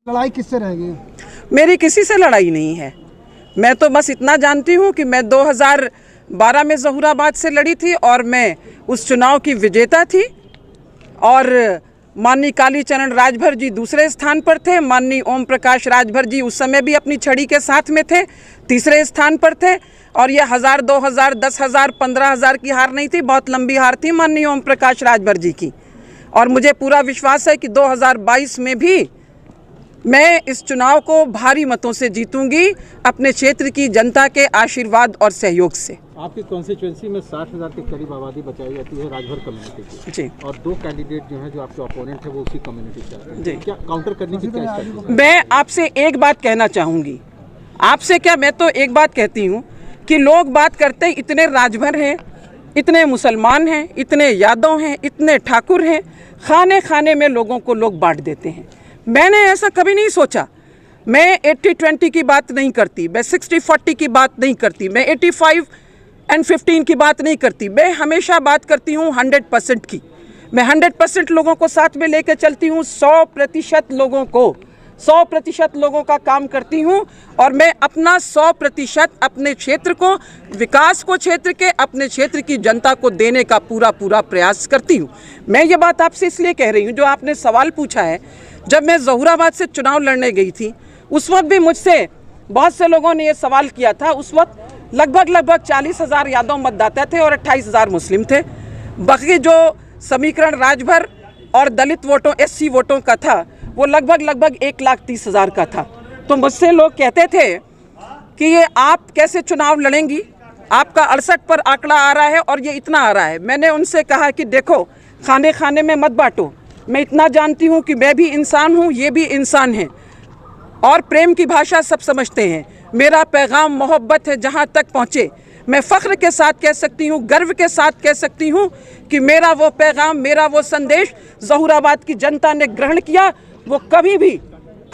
लड़ाई किससे रहेगी? मेरी किसी से लड़ाई नहीं है। मैं तो बस इतना जानती हूँ कि मैं 2012 में ज़हूराबाद से लड़ी थी और मैं उस चुनाव की विजेता थी और माननीय कालीचरण राजभर जी दूसरे स्थान पर थे। माननीय ओम प्रकाश राजभर जी उस समय भी अपनी छड़ी के साथ में थे, तीसरे स्थान पर थे। और ये 1000, 2000, 10,000, 15,000 की हार नहीं थी, बहुत लंबी हार थी माननीय ओम प्रकाश राजभर जी की। और मुझे पूरा विश्वास है कि 2022 में भी मैं इस चुनाव को भारी मतों से जीतूंगी, अपने क्षेत्र की जनता के आशीर्वाद और सहयोग से। आपकी कॉन्स्टिट्यूएंसी में 60,000 के करीब आबादी बताई जाती है राजभर कम्युनिटी की जी, और 2 कैंडिडेट जो हैं जो आपके ओपोनेंट है वो उसी कम्युनिटी से आते हैं। जी, क्या काउंटर करने की क्या स्ट्रेटजी है? मैं आपसे एक बात कहना चाहूँगी। आपसे क्या, मैं तो एक बात कहती हूँ कि लोग बात करते इतने राजभर हैं, इतने मुसलमान हैं, इतने यादव हैं, इतने ठाकुर हैं, खाने खाने में लोगों को लोग बांट देते हैं। मैंने ऐसा कभी नहीं सोचा। मैं 80-20 की बात नहीं करती, मैं 60-40 की बात नहीं करती, मैं 85-15 की बात नहीं करती। मैं हमेशा बात करती हूँ 100% की। मैं 100% लोगों को साथ में लेकर चलती हूँ, 100% लोगों को, 100% लोगों का काम करती हूँ और मैं अपना 100% अपने क्षेत्र को, विकास को, क्षेत्र के, अपने क्षेत्र की जनता को देने का पूरा प्रयास करती हूँ। मैं ये बात आपसे इसलिए कह रही हूँ, जो आपने सवाल पूछा है, जब मैं ज़हूराबाद से चुनाव लड़ने गई थी उस वक्त भी मुझसे बहुत से लोगों ने ये सवाल किया था। उस वक्त लगभग 40,000 यादव मतदाता थे और 28,000 मुस्लिम थे। बाकी जो समीकरण राजभर और दलित वोटों, SC वोटों का था वो लगभग 1,30,000 का था। तो मुझसे लोग कहते थे कि ये आप कैसे चुनाव लड़ेंगी, आपका 68 पर आंकड़ा आ रहा है और ये इतना आ रहा है। मैंने उनसे कहा कि देखो, खाने खाने में मत बांटो। मैं इतना जानती हूँ कि मैं भी इंसान हूँ, ये भी इंसान है और प्रेम की भाषा सब समझते हैं। मेरा पैगाम मोहब्बत है जहाँ तक पहुँचे। मैं फ़ख्र के साथ कह सकती हूँ, गर्व के साथ कह सकती हूँ कि मेरा वो पैगाम, मेरा वो संदेश ज़हूराबाद की जनता ने ग्रहण किया। वो कभी भी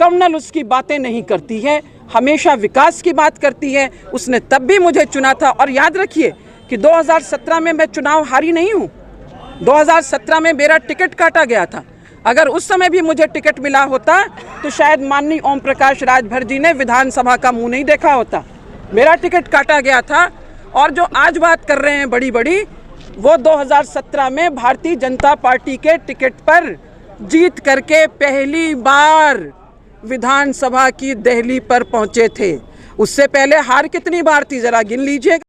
कमनल उसकी बातें नहीं करती है, हमेशा विकास की बात करती है। उसने तब भी मुझे चुना था और याद रखिए कि 2017 में मैं चुनाव हारी नहीं हूँ। 2017 में मेरा टिकट काटा गया था। अगर उस समय भी मुझे टिकट मिला होता तो शायद माननीय ओम प्रकाश राजभर जी ने विधानसभा का मुंह नहीं देखा होता। मेरा टिकट काटा गया था और जो आज बात कर रहे हैं बड़ी बड़ी, वो 2017 में भारतीय जनता पार्टी के टिकट पर जीत करके पहली बार विधानसभा की दहली पर पहुंचे थे। उससे पहले हार कितनी बार थी, जरा गिन लीजिए।